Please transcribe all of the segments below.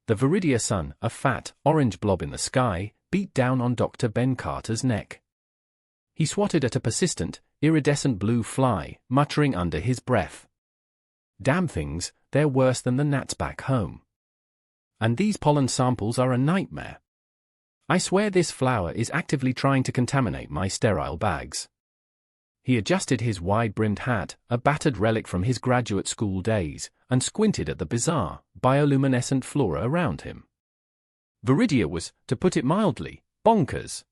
The Viridia sun, a fat, orange blob in the sky, beat down on Dr. Ben Carter's neck. He swatted at a persistent, iridescent blue fly, muttering under his breath. Damn things, they're worse than the gnats back home. And these pollen samples are a nightmare. I swear this flower is actively trying to contaminate my sterile bags. He adjusted his wide-brimmed hat, a battered relic from his graduate school days, and squinted at the bizarre, bioluminescent flora around him. Viridia was, to put it mildly, bonkers.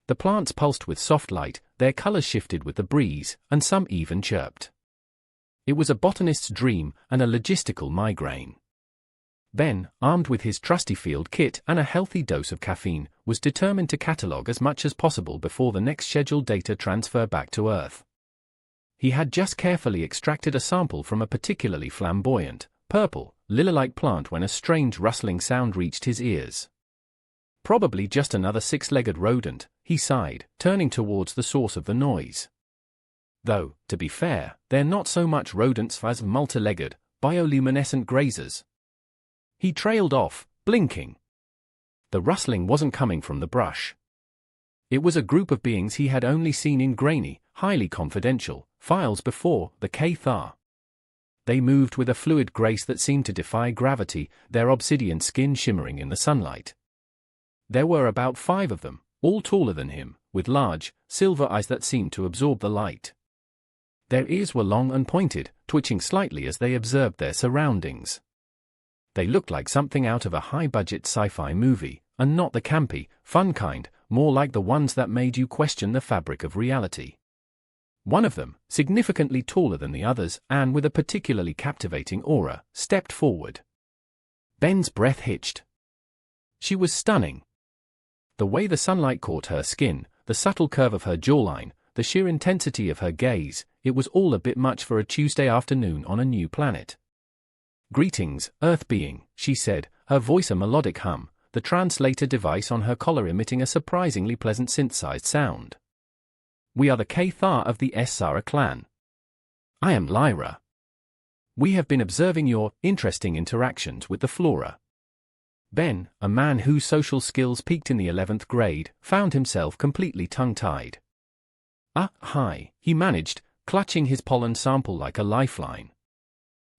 The plants pulsed with soft light, their colors shifted with the breeze, and some even chirped. It was a botanist's dream and a logistical migraine. Ben, armed with his trusty field kit and a healthy dose of caffeine, was determined to catalog as much as possible before the next scheduled data transfer back to Earth. He had just carefully extracted a sample from a particularly flamboyant, purple, lily-like plant when a strange rustling sound reached his ears. Probably just another six-legged rodent, he sighed, turning towards the source of the noise. Though, to be fair, they're not so much rodents as multi-legged, bioluminescent grazers. He trailed off, blinking. The rustling wasn't coming from the brush. It was a group of beings he had only seen in grainy, highly confidential files before, the Cathar. They moved with a fluid grace that seemed to defy gravity, their obsidian skin shimmering in the sunlight. There were about 5 of them, all taller than him, with large, silver eyes that seemed to absorb the light. Their ears were long and pointed, twitching slightly as they observed their surroundings. They looked like something out of a high-budget sci-fi movie, and not the campy, fun kind, more like the ones that made you question the fabric of reality. One of them, significantly taller than the others and with a particularly captivating aura, stepped forward. Ben's breath hitched. She was stunning. The way the sunlight caught her skin, the subtle curve of her jawline, the sheer intensity of her gaze, it was all a bit much for a Tuesday afternoon on a new planet. "Greetings, Earth being," she said, her voice a melodic hum, the translator device on her collar emitting a surprisingly pleasant synthesized sound. "We are the Cathar of the Sara clan. I am Lyra. We have been observing your interesting interactions with the flora." Ben, a man whose social skills peaked in the 11th grade, found himself completely tongue-tied. Hi, he managed, clutching his pollen sample like a lifeline.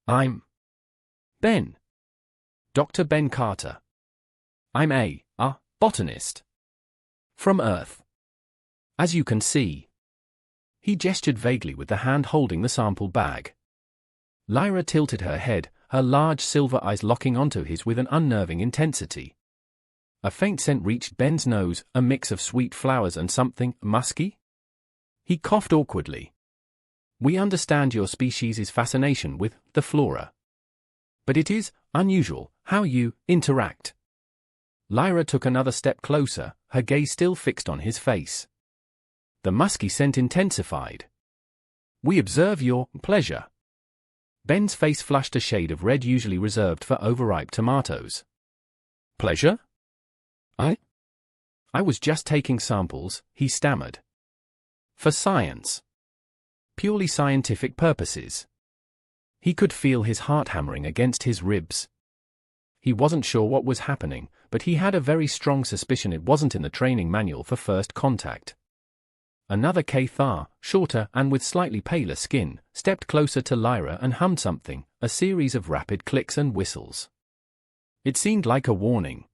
"I'm Ben. Dr. Ben Carter. I'm a botanist. From Earth. As you can see." He gestured vaguely with the hand holding the sample bag. Lyra tilted her head, her large silver eyes locking onto his with an unnerving intensity. A faint scent reached Ben's nose, a mix of sweet flowers and something musky. He coughed awkwardly. "We understand your species' fascination with the flora. But it is unusual how you interact." Lyra took another step closer, her gaze still fixed on his face. The musky scent intensified. "We observe your pleasure." Ben's face flushed a shade of red usually reserved for overripe tomatoes. "Pleasure? I was just taking samples," he stammered. "For science. Purely scientific purposes." He could feel his heart hammering against his ribs. He wasn't sure what was happening, but he had a very strong suspicion it wasn't in the training manual for first contact. Another Cathar, shorter and with slightly paler skin, stepped closer to Lyra and hummed something, a series of rapid clicks and whistles. It seemed like a warning.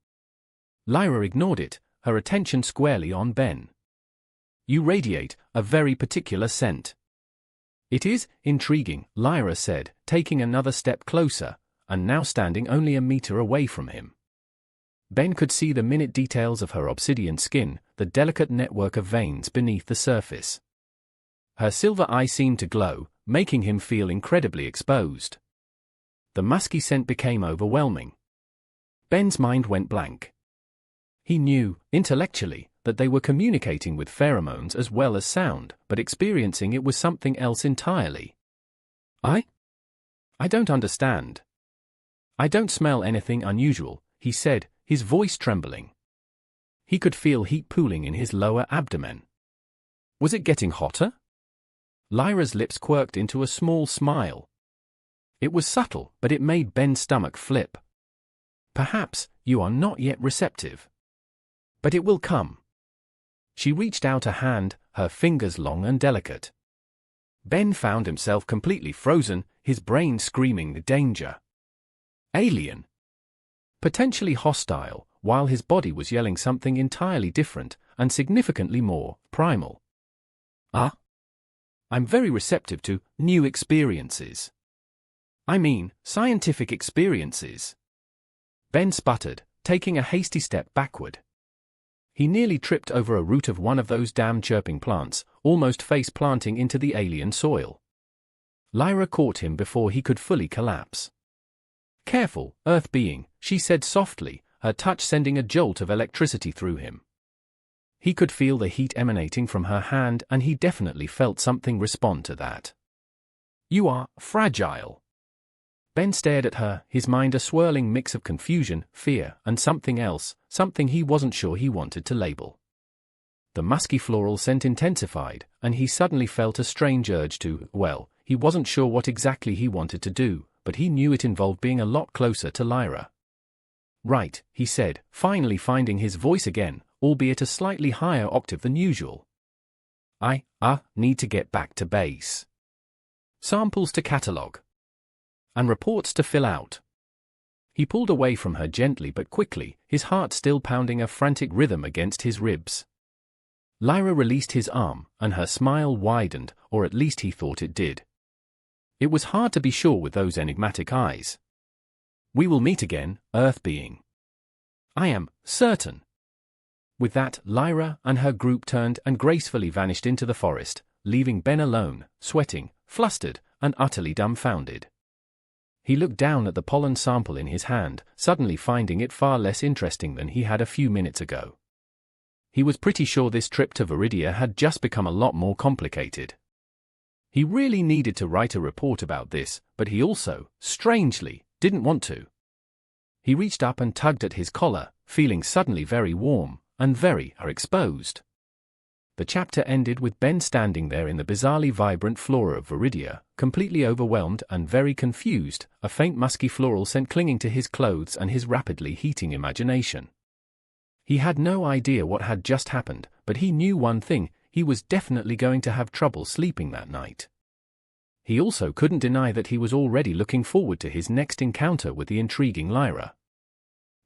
Lyra ignored it, her attention squarely on Ben. "You radiate a very particular scent." "It is intriguing," Lyra said, taking another step closer, and now standing only a meter away from him. Ben could see the minute details of her obsidian skin, the delicate network of veins beneath the surface. Her silver eye seemed to glow, making him feel incredibly exposed. The musky scent became overwhelming. Ben's mind went blank. He knew, intellectually, that they were communicating with pheromones as well as sound, but experiencing it was something else entirely. I don't understand. I don't smell anything unusual," he said, his voice trembling. He could feel heat pooling in his lower abdomen. Was it getting hotter? Lyra's lips quirked into a small smile. It was subtle, but it made Ben's stomach flip. Perhaps you are not yet receptive. But it will come. She reached out a hand, her fingers long and delicate. Ben found himself completely frozen, his brain screaming danger. Alien. Potentially hostile, while his body was yelling something entirely different, and significantly more primal. I'm very receptive to new experiences. I mean, scientific experiences. Ben sputtered, taking a hasty step backward. He nearly tripped over a root of one of those damn chirping plants, almost face-planting into the alien soil. Lyra caught him before he could fully collapse. "Careful, Earth being," she said softly, her touch sending a jolt of electricity through him. He could feel the heat emanating from her hand, and he definitely felt something respond to that. "You are fragile." Ben stared at her, his mind a swirling mix of confusion, fear, and something else, something he wasn't sure he wanted to label. The musky floral scent intensified, and he suddenly felt a strange urge to, well, he wasn't sure what exactly he wanted to do, but he knew it involved being a lot closer to Lyra. "Right," he said, finally finding his voice again, albeit a slightly higher octave than usual. "I need to get back to base. Samples to catalog. And reports to fill out." He pulled away from her gently but quickly, his heart still pounding a frantic rhythm against his ribs. Lyra released his arm, and her smile widened, or at least he thought it did. It was hard to be sure with those enigmatic eyes. "We will meet again, Earth being. I am certain." With that, Lyra and her group turned and gracefully vanished into the forest, leaving Ben alone, sweating, flustered, and utterly dumbfounded. He looked down at the pollen sample in his hand, suddenly finding it far less interesting than he had a few minutes ago. He was pretty sure this trip to Viridia had just become a lot more complicated. He really needed to write a report about this, but he also, strangely, didn't want to. He reached up and tugged at his collar, feeling suddenly very warm, and very exposed. The chapter ended with Ben standing there in the bizarrely vibrant flora of Viridia, completely overwhelmed and very confused, a faint musky floral scent clinging to his clothes and his rapidly heating imagination. He had no idea what had just happened, but he knew one thing: he was definitely going to have trouble sleeping that night. He also couldn't deny that he was already looking forward to his next encounter with the intriguing Lyra.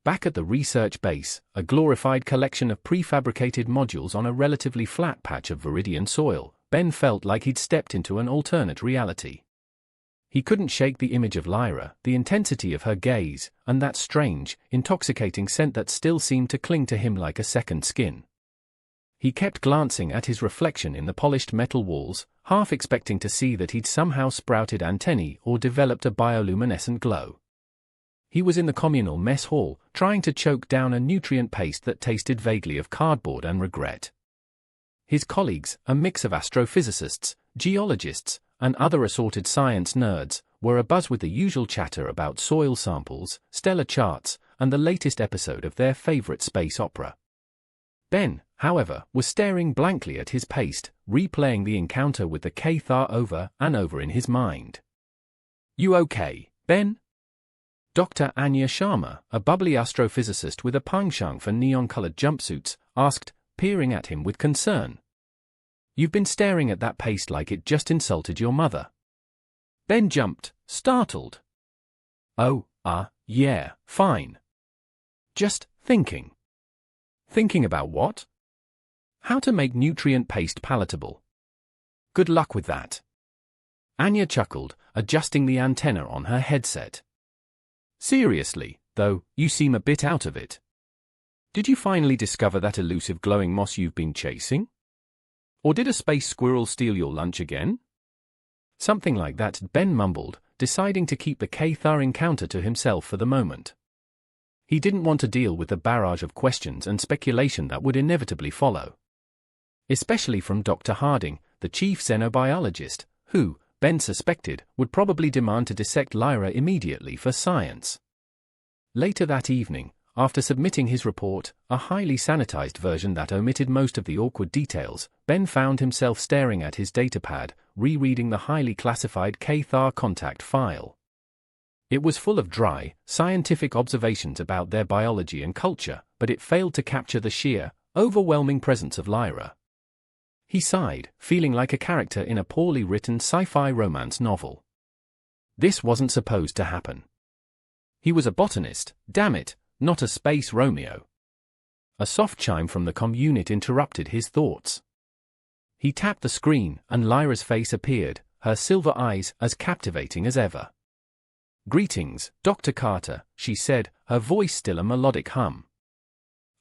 Back at the research base, a glorified collection of prefabricated modules on a relatively flat patch of Viridian soil, Ben felt like he'd stepped into an alternate reality. He couldn't shake the image of Lyra, the intensity of her gaze, and that strange, intoxicating scent that still seemed to cling to him like a second skin. He kept glancing at his reflection in the polished metal walls, half expecting to see that he'd somehow sprouted antennae or developed a bioluminescent glow. He was in the communal mess hall, trying to choke down a nutrient paste that tasted vaguely of cardboard and regret. His colleagues, a mix of astrophysicists, geologists, and other assorted science nerds, were abuzz with the usual chatter about soil samples, stellar charts, and the latest episode of their favorite space opera. Ben, however, was staring blankly at his paste, replaying the encounter with the Cathar over and over in his mind. "You okay, Ben?" Dr. Anya Sharma, a bubbly astrophysicist with a penchant for neon-colored jumpsuits, asked, peering at him with concern. "You've been staring at that paste like it just insulted your mother." Ben jumped, startled. "Oh, yeah, fine. Just thinking." "Thinking about what?" "How to make nutrient paste palatable." "Good luck with that." Anya chuckled, adjusting the antenna on her headset. "Seriously, though, you seem a bit out of it. Did you finally discover that elusive glowing moss you've been chasing? Or did a space squirrel steal your lunch again?" Something like that, Ben mumbled, deciding to keep the Cathar encounter to himself for the moment. He didn't want to deal with the barrage of questions and speculation that would inevitably follow. Especially from Dr. Harding, the chief xenobiologist, who, Ben suspected, would probably demand to dissect Lyra immediately for science. Later that evening, after submitting his report, a highly sanitized version that omitted most of the awkward details, Ben found himself staring at his datapad, rereading the highly classified Cathar contact file. It was full of dry, scientific observations about their biology and culture, but it failed to capture the sheer, overwhelming presence of Lyra. He sighed, feeling like a character in a poorly written sci-fi romance novel. This wasn't supposed to happen. He was a botanist, damn it, not a space Romeo. A soft chime from the comm unit interrupted his thoughts. He tapped the screen, and Lyra's face appeared, her silver eyes as captivating as ever. "Greetings, Dr. Carter," she said, her voice still a melodic hum.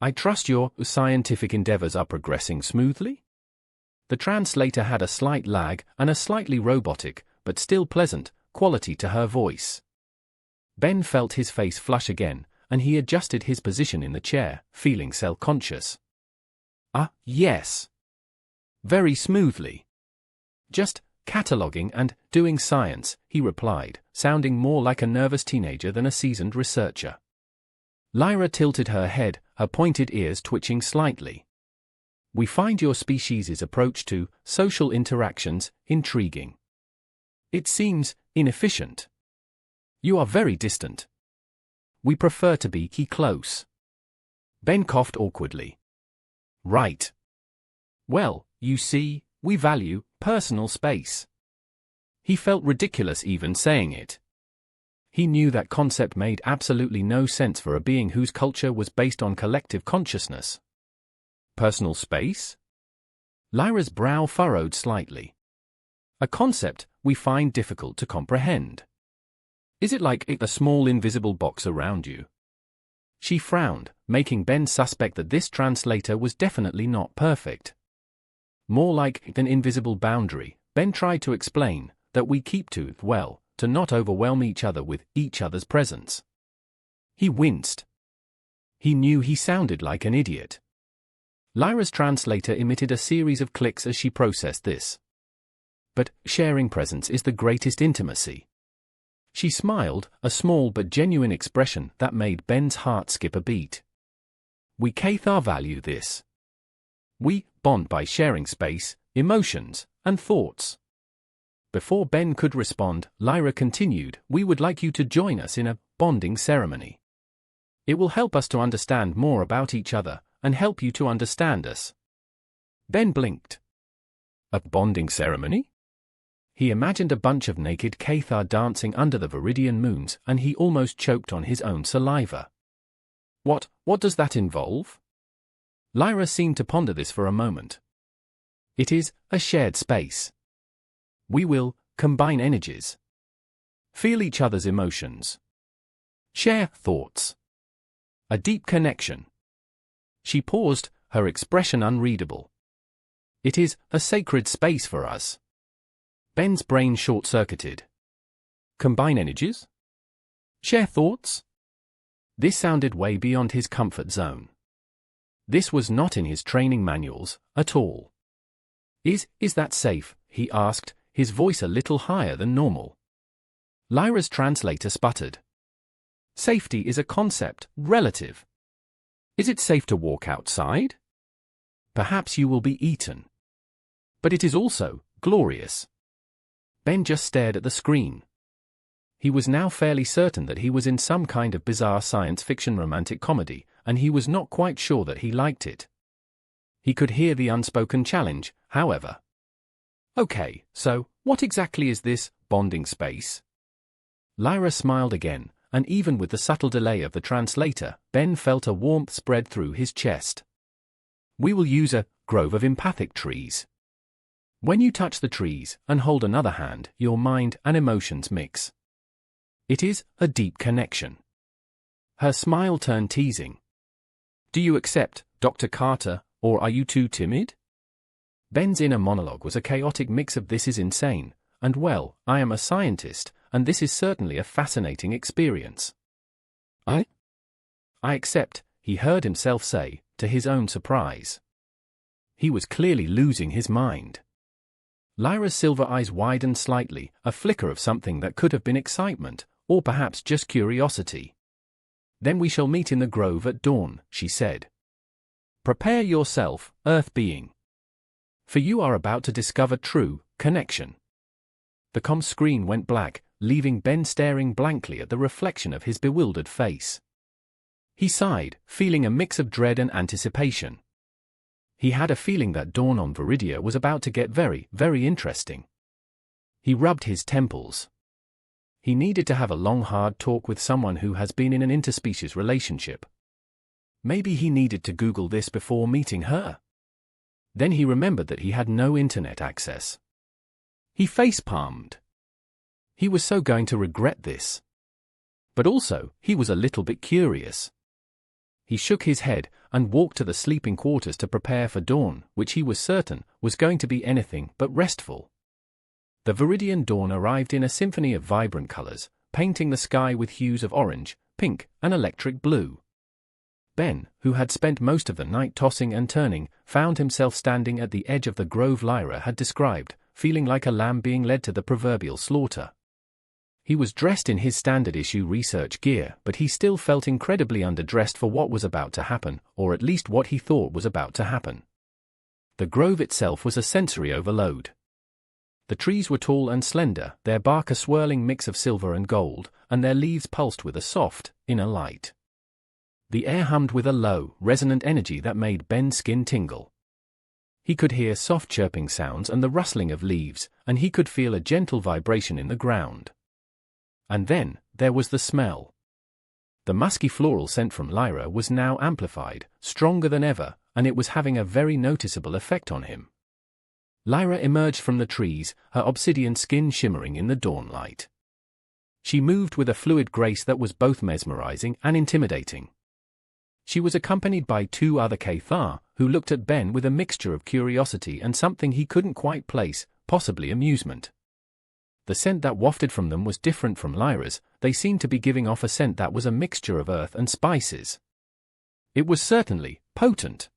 "I trust your scientific endeavors are progressing smoothly?" The translator had a slight lag and a slightly robotic, but still pleasant, quality to her voice. Ben felt his face flush again, and he adjusted his position in the chair, feeling self-conscious. Yes. Very smoothly. Just cataloging and doing science, he replied, sounding more like a nervous teenager than a seasoned researcher. Lyra tilted her head, her pointed ears twitching slightly. "We find your species' approach to social interactions intriguing. It seems inefficient. You are very distant. We prefer to be close." Ben coughed awkwardly. "Right. Well, you see, we value personal space." He felt ridiculous even saying it. He knew that concept made absolutely no sense for a being whose culture was based on collective consciousness. Personal space? Lyra's brow furrowed slightly. "A concept we find difficult to comprehend. Is it like a small invisible box around you?" She frowned, making Ben suspect that this translator was definitely not perfect. "More like an invisible boundary," Ben tried to explain, "that we keep to not overwhelm each other with each other's presence." He winced. He knew he sounded like an idiot. Lyra's translator emitted a series of clicks as she processed this. "But sharing presence is the greatest intimacy." She smiled, a small but genuine expression that made Ben's heart skip a beat. "We Cathar value this. We bond by sharing space, emotions, and thoughts." Before Ben could respond, Lyra continued, "We would like you to join us in a bonding ceremony. It will help us to understand more about each other, and help you to understand us." Ben blinked. A bonding ceremony? He imagined a bunch of naked Cathar dancing under the Viridian moons, and he almost choked on his own saliva. What does that involve?" Lyra seemed to ponder this for a moment. "It is a shared space. We will combine energies. Feel each other's emotions. Share thoughts. A deep connection." She paused, her expression unreadable. "It is a sacred space for us." Ben's brain short-circuited. Combine energies? Share thoughts? This sounded way beyond his comfort zone. This was not in his training manuals, at all. Is that safe?" he asked, his voice a little higher than normal. Lyra's translator sputtered. "Safety is a concept, relative. Is it safe to walk outside? Perhaps you will be eaten. But it is also glorious." Ben just stared at the screen. He was now fairly certain that he was in some kind of bizarre science fiction romantic comedy, and he was not quite sure that he liked it. He could hear the unspoken challenge, however. "Okay, so, what exactly is this bonding space?" Lyra smiled again, and even with the subtle delay of the translator, Ben felt a warmth spread through his chest. "We will use a grove of empathic trees. When you touch the trees and hold another hand, your mind and emotions mix. It is a deep connection." Her smile turned teasing. "Do you accept, Dr. Carter, or are you too timid?" Ben's inner monologue was a chaotic mix of "this is insane," and "well, I am a scientist, and this is certainly a fascinating experience." I accept," he heard himself say, to his own surprise. He was clearly losing his mind. Lyra's silver eyes widened slightly, a flicker of something that could have been excitement, or perhaps just curiosity. "Then we shall meet in the grove at dawn," she said. "Prepare yourself, Earth being. For you are about to discover true connection." The comm screen went black, leaving Ben staring blankly at the reflection of his bewildered face. He sighed, feeling a mix of dread and anticipation. He had a feeling that dawn on Viridia was about to get very, very interesting. He rubbed his temples. He needed to have a long, hard talk with someone who has been in an interspecies relationship. Maybe he needed to Google this before meeting her. Then he remembered that he had no internet access. He face-palmed. He was so going to regret this. But also, he was a little bit curious. He shook his head and walked to the sleeping quarters to prepare for dawn, which he was certain was going to be anything but restful. The Viridian dawn arrived in a symphony of vibrant colors, painting the sky with hues of orange, pink, and electric blue. Ben, who had spent most of the night tossing and turning, found himself standing at the edge of the grove Lyra had described, feeling like a lamb being led to the proverbial slaughter. He was dressed in his standard-issue research gear, but he still felt incredibly underdressed for what was about to happen, or at least what he thought was about to happen. The grove itself was a sensory overload. The trees were tall and slender, their bark a swirling mix of silver and gold, and their leaves pulsed with a soft, inner light. The air hummed with a low, resonant energy that made Ben's skin tingle. He could hear soft chirping sounds and the rustling of leaves, and he could feel a gentle vibration in the ground. And then, there was the smell. The musky floral scent from Lyra was now amplified, stronger than ever, and it was having a very noticeable effect on him. Lyra emerged from the trees, her obsidian skin shimmering in the dawn light. She moved with a fluid grace that was both mesmerizing and intimidating. She was accompanied by two other Cathar, who looked at Ben with a mixture of curiosity and something he couldn't quite place, possibly amusement. The scent that wafted from them was different from Lyra's. They seemed to be giving off a scent that was a mixture of earth and spices. It was certainly potent.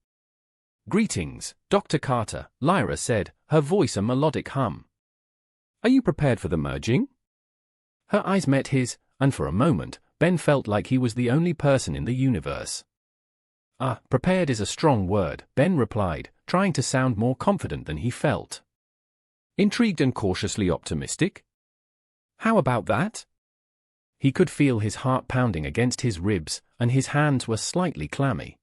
"Greetings, Dr. Carter," Lyra said, her voice a melodic hum. "Are you prepared for the merging?" Her eyes met his, and for a moment, Ben felt like he was the only person in the universe. Prepared is a strong word," Ben replied, trying to sound more confident than he felt. "Intrigued and cautiously optimistic? How about that?" He could feel his heart pounding against his ribs, and his hands were slightly clammy.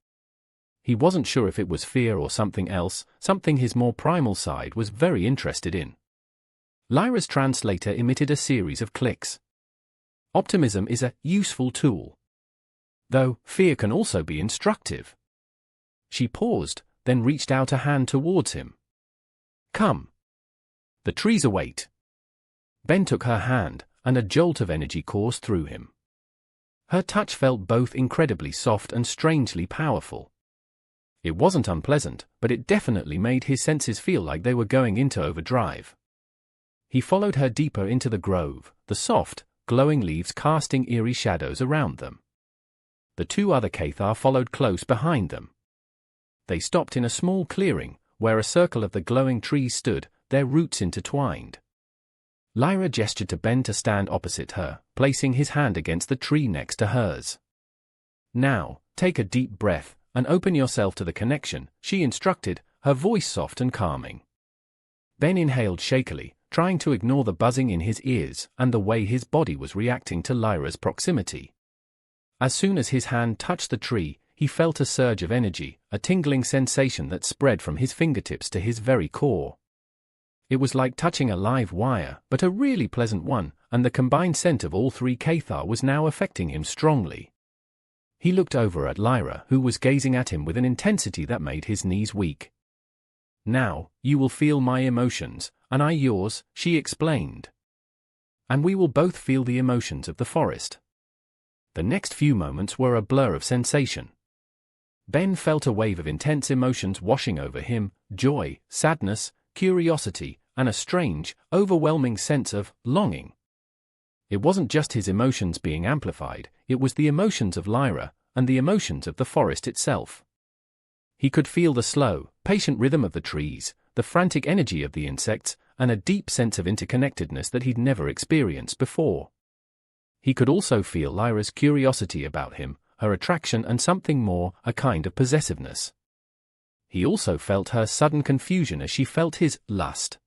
He wasn't sure if it was fear or something else, something his more primal side was very interested in. Lyra's translator emitted a series of clicks. Optimism is a useful tool. Though, fear can also be instructive. She paused, then reached out a hand towards him. "Come. The trees await." Ben took her hand, and a jolt of energy coursed through him. Her touch felt both incredibly soft and strangely powerful. It wasn't unpleasant, but it definitely made his senses feel like they were going into overdrive. He followed her deeper into the grove, the soft, glowing leaves casting eerie shadows around them. The two other Cathar followed close behind them. They stopped in a small clearing, where a circle of the glowing trees stood, their roots intertwined. Lyra gestured to Ben to stand opposite her, placing his hand against the tree next to hers. "Now, take a deep breath, and open yourself to the connection," she instructed, her voice soft and calming. Ben inhaled shakily, trying to ignore the buzzing in his ears and the way his body was reacting to Lyra's proximity. As soon as his hand touched the tree, he felt a surge of energy, a tingling sensation that spread from his fingertips to his very core. It was like touching a live wire, but a really pleasant one, and the combined scent of all three Cathar was now affecting him strongly. He looked over at Lyra, who was gazing at him with an intensity that made his knees weak. "Now, you will feel my emotions, and I yours," she explained. "And we will both feel the emotions of the forest." The next few moments were a blur of sensation. Ben felt a wave of intense emotions washing over him, joy, sadness, curiosity, and a strange, overwhelming sense of longing. It wasn't just his emotions being amplified, it was the emotions of Lyra, and the emotions of the forest itself. He could feel the slow, patient rhythm of the trees, the frantic energy of the insects, and a deep sense of interconnectedness that he'd never experienced before. He could also feel Lyra's curiosity about him, her attraction and something more, a kind of possessiveness. He also felt her sudden confusion as she felt his lust.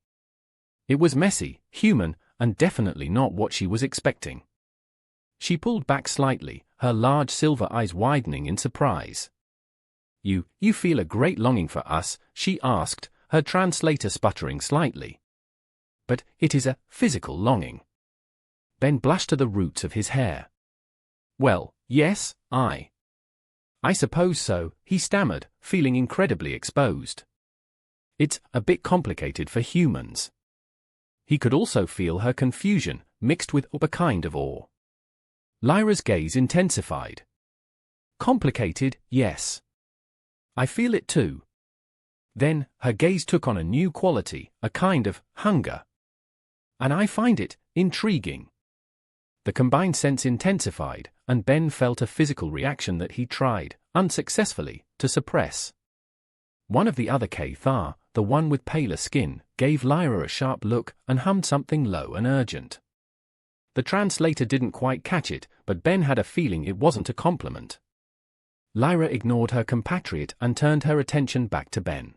It was messy, human, and definitely not what she was expecting. She pulled back slightly, her large silver eyes widening in surprise. You feel a great longing for us?" she asked, her translator sputtering slightly. "But it is a physical longing." Ben blushed to the roots of his hair. "Well, yes, I suppose so," he stammered, feeling incredibly exposed. "It's a bit complicated for humans." He could also feel her confusion, mixed with a kind of awe. Lyra's gaze intensified. "Complicated, yes. I feel it too." Then, her gaze took on a new quality, a kind of hunger. "And I find it intriguing." The combined sense intensified, and Ben felt a physical reaction that he tried, unsuccessfully, to suppress. One of the other Cathar, the one with paler skin, gave Lyra a sharp look and hummed something low and urgent. The translator didn't quite catch it, but Ben had a feeling it wasn't a compliment. Lyra ignored her compatriot and turned her attention back to Ben.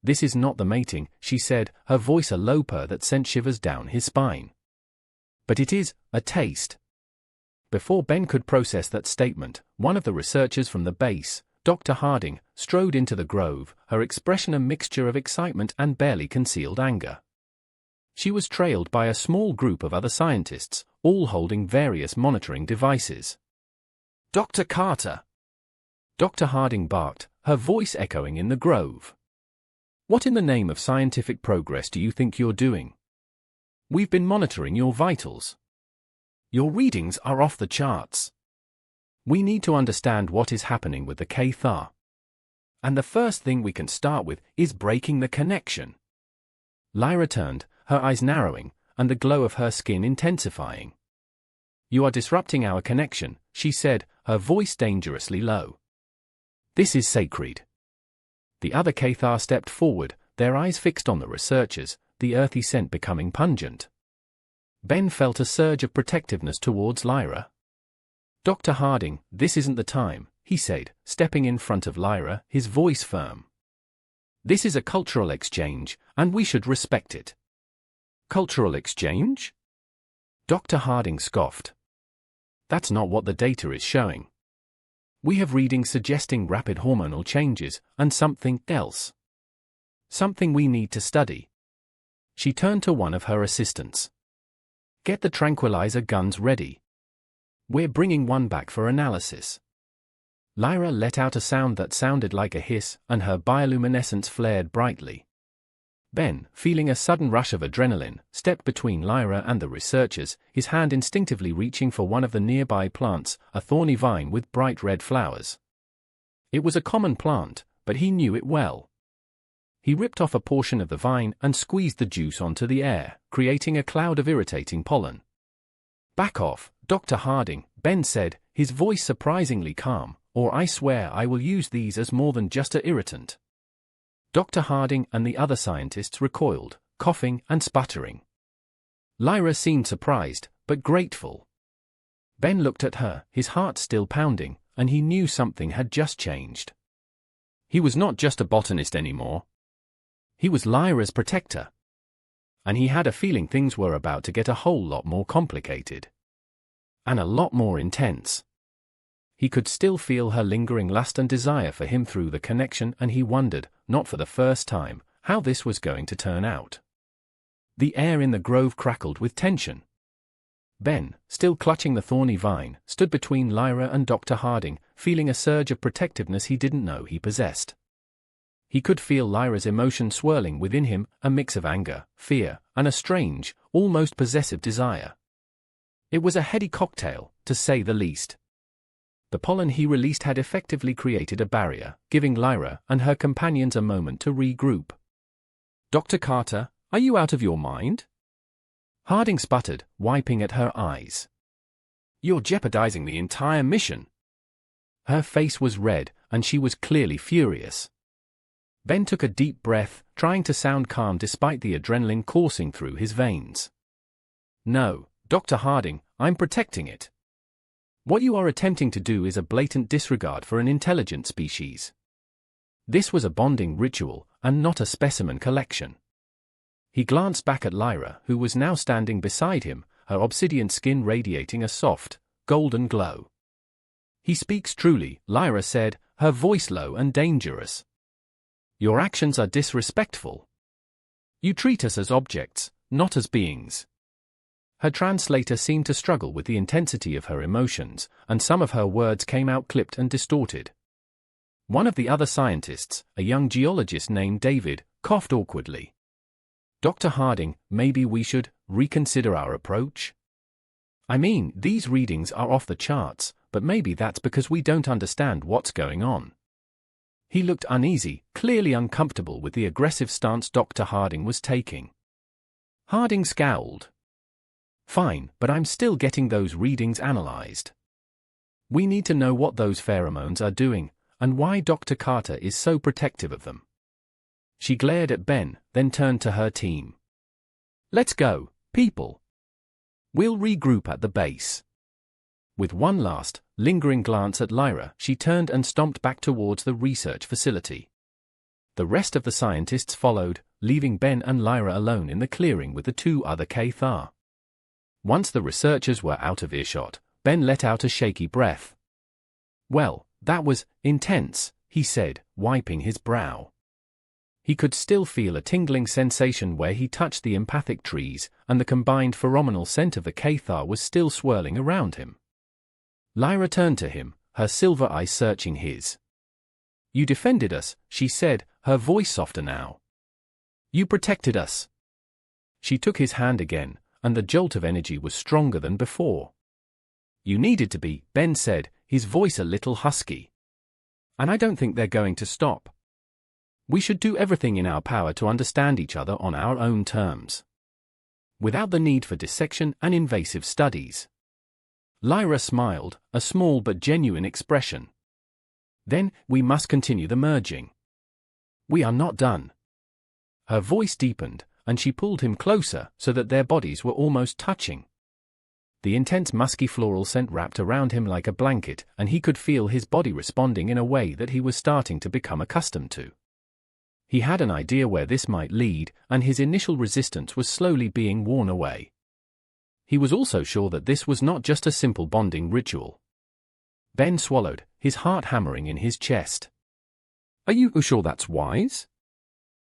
"This is not the mating," she said, her voice a low purr that sent shivers down his spine. "But it is a taste." Before Ben could process that statement, one of the researchers from the base, Dr. Harding, strode into the grove, her expression a mixture of excitement and barely concealed anger. She was trailed by a small group of other scientists, all holding various monitoring devices. "Dr. Carter!" Dr. Harding barked, her voice echoing in the grove. "What in the name of scientific progress do you think you're doing? We've been monitoring your vitals. Your readings are off the charts. We need to understand what is happening with the Cathar. And the first thing we can start with is breaking the connection." Lyra turned, her eyes narrowing, and the glow of her skin intensifying. "You are disrupting our connection," she said, her voice dangerously low. "This is sacred." The other Cathar stepped forward, their eyes fixed on the researchers, the earthy scent becoming pungent. Ben felt a surge of protectiveness towards Lyra. "Dr. Harding, this isn't the time," he said, stepping in front of Lyra, his voice firm. "This is a cultural exchange, and we should respect it." "Cultural exchange?" Dr. Harding scoffed. "That's not what the data is showing. We have readings suggesting rapid hormonal changes, and something else. Something we need to study." She turned to one of her assistants. "Get the tranquilizer guns ready. We're bringing one back for analysis." Lyra let out a sound that sounded like a hiss, and her bioluminescence flared brightly. Ben, feeling a sudden rush of adrenaline, stepped between Lyra and the researchers, his hand instinctively reaching for one of the nearby plants, a thorny vine with bright red flowers. It was a common plant, but he knew it well. He ripped off a portion of the vine and squeezed the juice onto the air, creating a cloud of irritating pollen. "Back off, Dr. Harding," Ben said, his voice surprisingly calm, "or I swear I will use these as more than just an irritant." Dr. Harding and the other scientists recoiled, coughing and sputtering. Lyra seemed surprised, but grateful. Ben looked at her, his heart still pounding, and he knew something had just changed. He was not just a botanist anymore. He was Lyra's protector. And he had a feeling things were about to get a whole lot more complicated. And a lot more intense. He could still feel her lingering lust and desire for him through the connection, and he wondered, not for the first time, how this was going to turn out. The air in the grove crackled with tension. Ben, still clutching the thorny vine, stood between Lyra and Dr. Harding, feeling a surge of protectiveness he didn't know he possessed. He could feel Lyra's emotion swirling within him, a mix of anger, fear, and a strange, almost possessive desire. It was a heady cocktail, to say the least. The pollen he released had effectively created a barrier, giving Lyra and her companions a moment to regroup. "Dr. Carter, are you out of your mind?" Harding sputtered, wiping at her eyes. "You're jeopardizing the entire mission." Her face was red, and she was clearly furious. Ben took a deep breath, trying to sound calm despite the adrenaline coursing through his veins. "No, Dr. Harding, I'm protecting it. What you are attempting to do is a blatant disregard for an intelligent species. This was a bonding ritual, and not a specimen collection." He glanced back at Lyra, who was now standing beside him, her obsidian skin radiating a soft, golden glow. "He speaks truly," Lyra said, her voice low and dangerous. "Your actions are disrespectful. You treat us as objects, not as beings." Her translator seemed to struggle with the intensity of her emotions, and some of her words came out clipped and distorted. One of the other scientists, a young geologist named David, coughed awkwardly. "Dr. Harding, maybe we should reconsider our approach? I mean, these readings are off the charts, but maybe that's because we don't understand what's going on." He looked uneasy, clearly uncomfortable with the aggressive stance Dr. Harding was taking. Harding scowled. "Fine, but I'm still getting those readings analyzed. We need to know what those pheromones are doing, and why Dr. Carter is so protective of them." She glared at Ben, then turned to her team. "Let's go, people. We'll regroup at the base." With one last, lingering glance at Lyra, she turned and stomped back towards the research facility. The rest of the scientists followed, leaving Ben and Lyra alone in the clearing with the two other Cathar. Once the researchers were out of earshot, Ben let out a shaky breath. "Well, that was intense," he said, wiping his brow. He could still feel a tingling sensation where he touched the empathic trees, and the combined pheromonal scent of the Cathar was still swirling around him. Lyra turned to him, her silver eyes searching his. "You defended us," she said, her voice softer now. "You protected us." She took his hand again, and the jolt of energy was stronger than before. "You needed to be," Ben said, his voice a little husky. "And I don't think they're going to stop. We should do everything in our power to understand each other on our own terms, without the need for dissection and invasive studies." Lyra smiled, a small but genuine expression. "Then, we must continue the merging. We are not done." Her voice deepened, and she pulled him closer so that their bodies were almost touching. The intense musky floral scent wrapped around him like a blanket, and he could feel his body responding in a way that he was starting to become accustomed to. He had an idea where this might lead, and his initial resistance was slowly being worn away. He was also sure that this was not just a simple bonding ritual. Ben swallowed, his heart hammering in his chest. "Are you sure that's wise?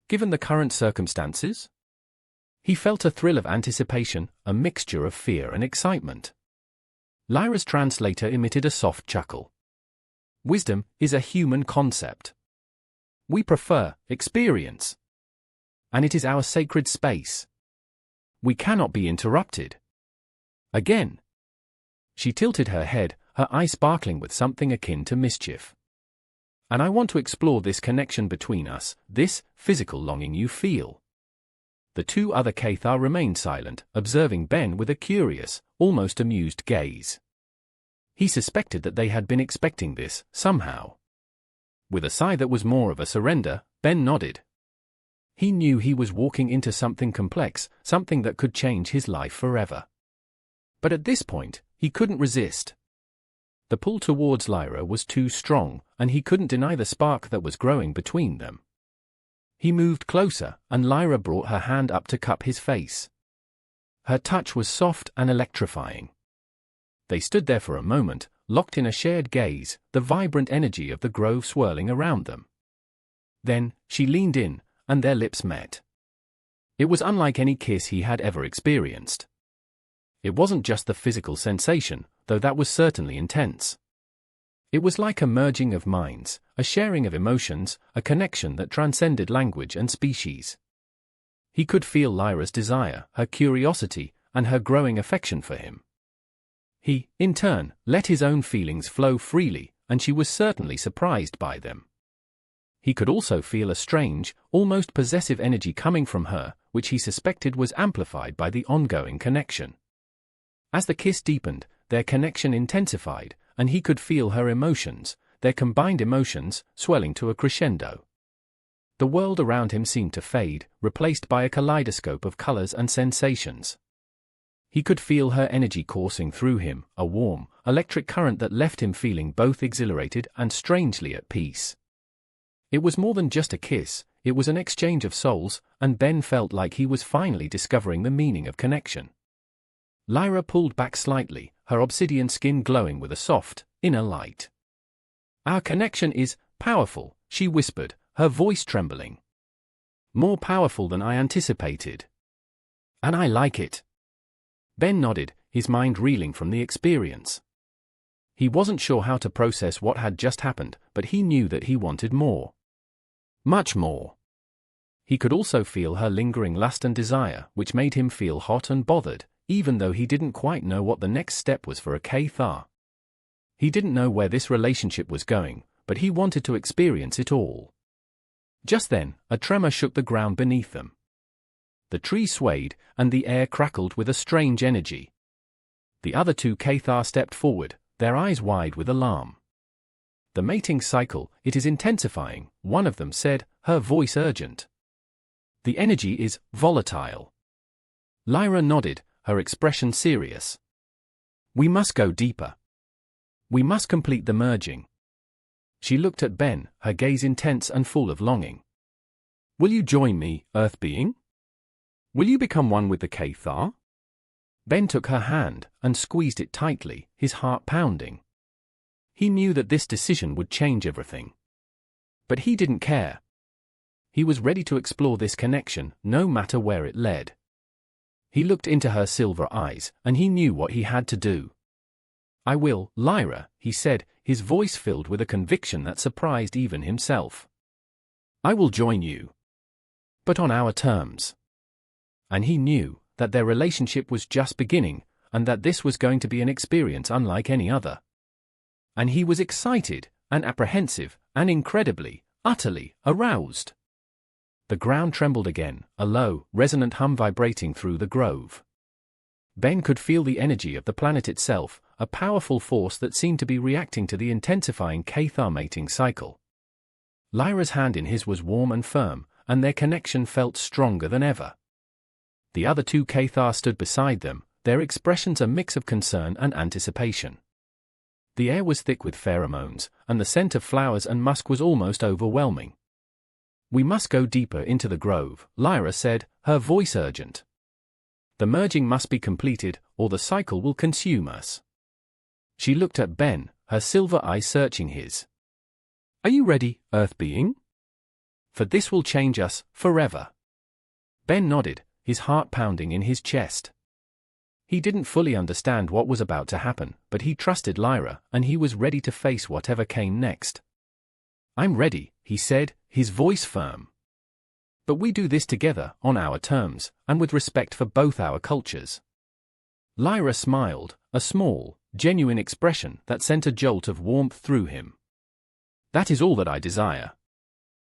Given the current circumstances?" He felt a thrill of anticipation, a mixture of fear and excitement. Lyra's translator emitted a soft chuckle. "Wisdom is a human concept. We prefer experience. And it is our sacred space. We cannot be interrupted." Again. She tilted her head, her eye sparkling with something akin to mischief. "And I want to explore this connection between us, this physical longing you feel." The two other Cathar remained silent, observing Ben with a curious, almost amused gaze. He suspected that they had been expecting this, somehow. With a sigh that was more of a surrender, Ben nodded. He knew he was walking into something complex, something that could change his life forever. But at this point, he couldn't resist. The pull towards Lyra was too strong, and he couldn't deny the spark that was growing between them. He moved closer, and Lyra brought her hand up to cup his face. Her touch was soft and electrifying. They stood there for a moment, locked in a shared gaze, the vibrant energy of the grove swirling around them. Then, she leaned in, and their lips met. It was unlike any kiss he had ever experienced. It wasn't just the physical sensation, though that was certainly intense. It was like a merging of minds, a sharing of emotions, a connection that transcended language and species. He could feel Lyra's desire, her curiosity, and her growing affection for him. He, in turn, let his own feelings flow freely, and she was certainly surprised by them. He could also feel a strange, almost possessive energy coming from her, which he suspected was amplified by the ongoing connection. As the kiss deepened, their connection intensified, and he could feel her emotions, their combined emotions, swelling to a crescendo. The world around him seemed to fade, replaced by a kaleidoscope of colors and sensations. He could feel her energy coursing through him, a warm, electric current that left him feeling both exhilarated and strangely at peace. It was more than just a kiss, It was an exchange of souls, and Ben felt like he was finally discovering the meaning of connection. Lyra pulled back slightly, her obsidian skin glowing with a soft, inner light. "Our connection is powerful," she whispered, her voice trembling. "More powerful than I anticipated. And I like it." Ben nodded, his mind reeling from the experience. He wasn't sure how to process what had just happened, but he knew that he wanted more. Much more. He could also feel her lingering lust and desire, which made him feel hot and bothered, even though he didn't quite know what the next step was for a Cathar. He didn't know where this relationship was going, but he wanted to experience it all. Just then, a tremor shook the ground beneath them. The tree swayed, and the air crackled with a strange energy. The other two Cathar stepped forward, their eyes wide with alarm. "The mating cycle, it is intensifying," one of them said, her voice urgent. "The energy is volatile." Lyra nodded, her expression serious. "We must go deeper. We must complete the merging." She looked at Ben, her gaze intense and full of longing. "Will you join me, Earth being? Will you become one with the Cathar?" Ben took her hand and squeezed it tightly, his heart pounding. He knew that this decision would change everything. But he didn't care. He was ready to explore this connection, no matter where it led. He looked into her silver eyes, and he knew what he had to do. "I will, Lyra," he said, his voice filled with a conviction that surprised even himself. "I will join you. But on our terms." And he knew that their relationship was just beginning, and that this was going to be an experience unlike any other. And he was excited, and apprehensive, and incredibly, utterly aroused. The ground trembled again, a low, resonant hum vibrating through the grove. Ben could feel the energy of the planet itself, a powerful force that seemed to be reacting to the intensifying Cathar mating cycle. Lyra's hand in his was warm and firm, and their connection felt stronger than ever. The other two Cathar stood beside them, their expressions a mix of concern and anticipation. The air was thick with pheromones, and the scent of flowers and musk was almost overwhelming. "We must go deeper into the grove," Lyra said, her voice urgent. "The merging must be completed, or the cycle will consume us." She looked at Ben, her silver eyes searching his. "Are you ready, Earth being? For this will change us, forever." Ben nodded, his heart pounding in his chest. He didn't fully understand what was about to happen, but he trusted Lyra, and he was ready to face whatever came next. "I'm ready," he said, his voice firm. "But we do this together, on our terms, and with respect for both our cultures." Lyra smiled, a small, genuine expression that sent a jolt of warmth through him. "That is all that I desire."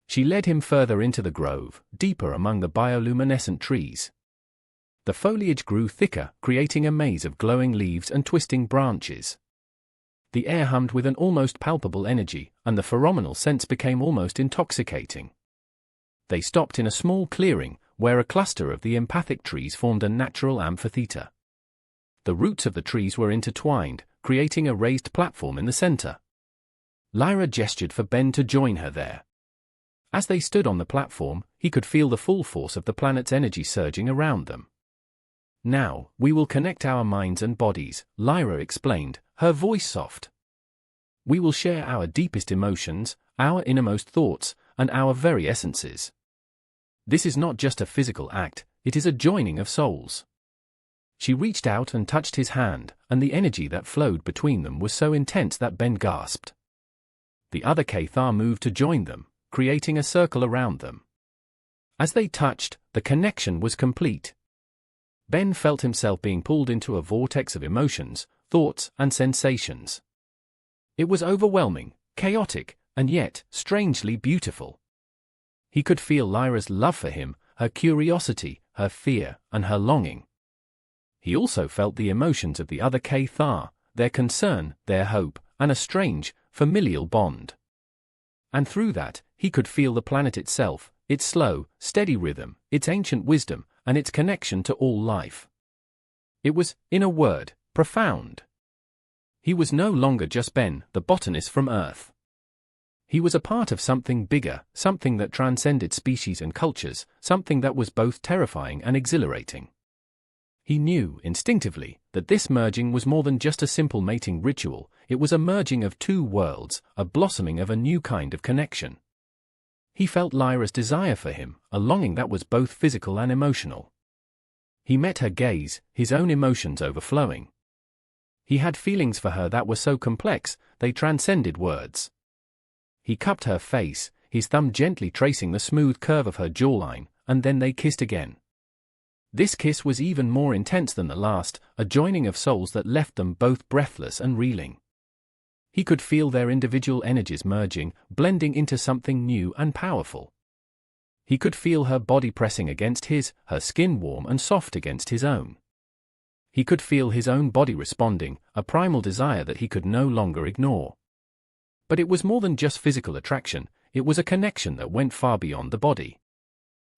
She led him further into the grove, deeper among the bioluminescent trees. The foliage grew thicker, creating a maze of glowing leaves and twisting branches. The air hummed with an almost palpable energy, and the pheromonal scents became almost intoxicating. They stopped in a small clearing, where a cluster of the empathic trees formed a natural amphitheater. The roots of the trees were intertwined, creating a raised platform in the center. Lyra gestured for Ben to join her there. As they stood on the platform, he could feel the full force of the planet's energy surging around them. "Now, we will connect our minds and bodies," Lyra explained, her voice soft. "We will share our deepest emotions, our innermost thoughts, and our very essences. This is not just a physical act, it is a joining of souls." She reached out and touched his hand, and the energy that flowed between them was so intense that Ben gasped. The other Cathar moved to join them, creating a circle around them. As they touched, the connection was complete. Ben felt himself being pulled into a vortex of emotions, thoughts, and sensations. It was overwhelming, chaotic, and yet strangely beautiful. He could feel Lyra's love for him, her curiosity, her fear, and her longing. He also felt the emotions of the other Cathar, their concern, their hope, and a strange, familial bond. And through that, he could feel the planet itself, its slow, steady rhythm, its ancient wisdom, and its connection to all life. It was, in a word, profound. He was no longer just Ben, the botanist from Earth. He was a part of something bigger, something that transcended species and cultures, something that was both terrifying and exhilarating. He knew, instinctively, that this merging was more than just a simple mating ritual. It was a merging of two worlds, a blossoming of a new kind of connection. He felt Lyra's desire for him, a longing that was both physical and emotional. He met her gaze, his own emotions overflowing. He had feelings for her that were so complex, they transcended words. He cupped her face, his thumb gently tracing the smooth curve of her jawline, and then they kissed again. This kiss was even more intense than the last, a joining of souls that left them both breathless and reeling. He could feel their individual energies merging, blending into something new and powerful. He could feel her body pressing against his, her skin warm and soft against his own. He could feel his own body responding, a primal desire that he could no longer ignore. But it was more than just physical attraction, it was a connection that went far beyond the body.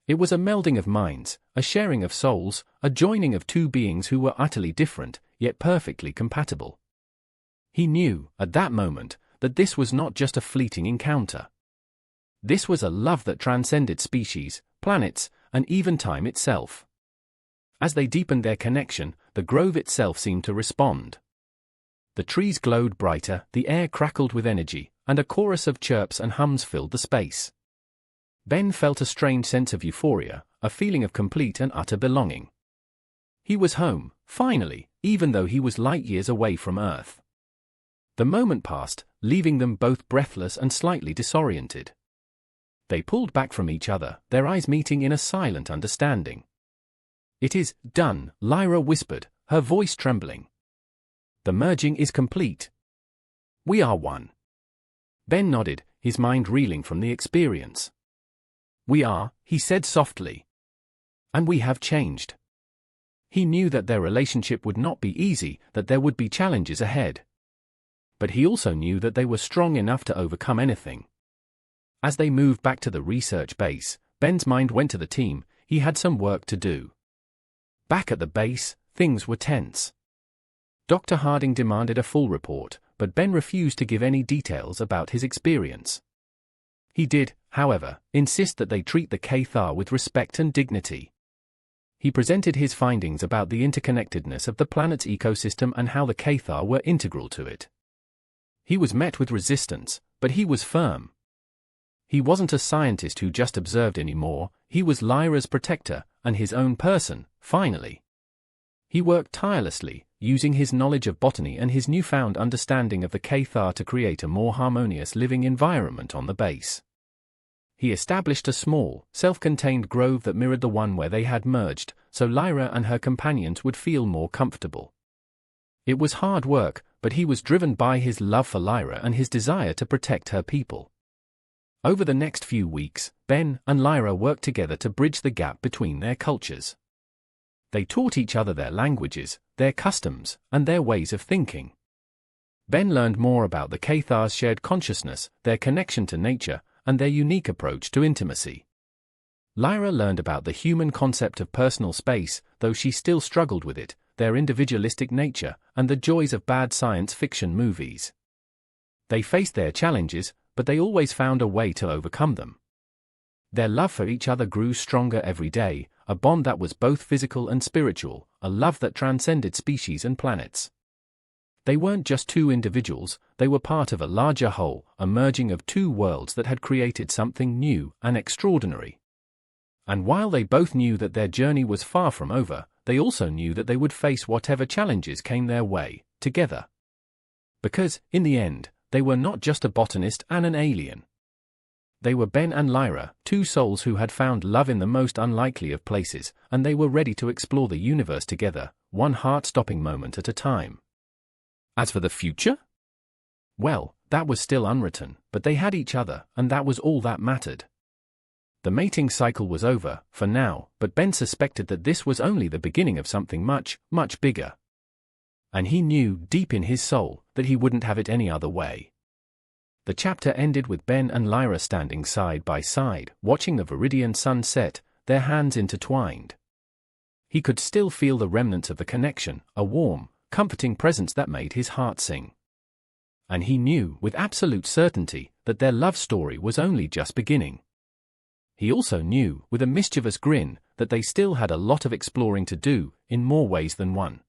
It was a melding of minds, a sharing of souls, a joining of two beings who were utterly different, yet perfectly compatible. He knew, at that moment, that this was not just a fleeting encounter. This was a love that transcended species, planets, and even time itself. As they deepened their connection, the grove itself seemed to respond. The trees glowed brighter, the air crackled with energy, and a chorus of chirps and hums filled the space. Ben felt a strange sense of euphoria, a feeling of complete and utter belonging. He was home, finally, even though he was light years away from Earth. The moment passed, leaving them both breathless and slightly disoriented. They pulled back from each other, their eyes meeting in a silent understanding. "It is done," Lyra whispered, her voice trembling. "The merging is complete. We are one." Ben nodded, his mind reeling from the experience. "We are," he said softly. "And we have changed." He knew that their relationship would not be easy, that there would be challenges ahead. But he also knew that they were strong enough to overcome anything. As they moved back to the research base, Ben's mind went to the team. He had some work to do. Back at the base, things were tense. Dr. Harding demanded a full report, but Ben refused to give any details about his experience. He did, however, insist that they treat the Cathar with respect and dignity. He presented his findings about the interconnectedness of the planet's ecosystem and how the Cathar were integral to it. He was met with resistance, but he was firm. He wasn't a scientist who just observed anymore, he was Lyra's protector, and his own person, finally. He worked tirelessly, using his knowledge of botany and his newfound understanding of the Cathar to create a more harmonious living environment on the base. He established a small, self-contained grove that mirrored the one where they had merged, so Lyra and her companions would feel more comfortable. It was hard work, but he was driven by his love for Lyra and his desire to protect her people. Over the next few weeks, Ben and Lyra worked together to bridge the gap between their cultures. They taught each other their languages, their customs, and their ways of thinking. Ben learned more about the Cathar's shared consciousness, their connection to nature, and their unique approach to intimacy. Lyra learned about the human concept of personal space, though she still struggled with it, their individualistic nature, and the joys of bad science fiction movies. They faced their challenges, but they always found a way to overcome them. Their love for each other grew stronger every day, a bond that was both physical and spiritual, a love that transcended species and planets. They weren't just two individuals, they were part of a larger whole, a merging of two worlds that had created something new and extraordinary. And while they both knew that their journey was far from over, they also knew that they would face whatever challenges came their way, together. Because, in the end, they were not just a botanist and an alien. They were Ben and Lyra, two souls who had found love in the most unlikely of places, and they were ready to explore the universe together, one heart-stopping moment at a time. As for the future? Well, that was still unwritten, but they had each other, and that was all that mattered. The mating cycle was over, for now, but Ben suspected that this was only the beginning of something much, much bigger. And he knew, deep in his soul, that he wouldn't have it any other way. The chapter ended with Ben and Lyra standing side by side, watching the Viridian sun set, their hands intertwined. He could still feel the remnants of the connection, a warm, comforting presence that made his heart sing. And he knew, with absolute certainty, that their love story was only just beginning. He also knew, with a mischievous grin, that they still had a lot of exploring to do, in more ways than one.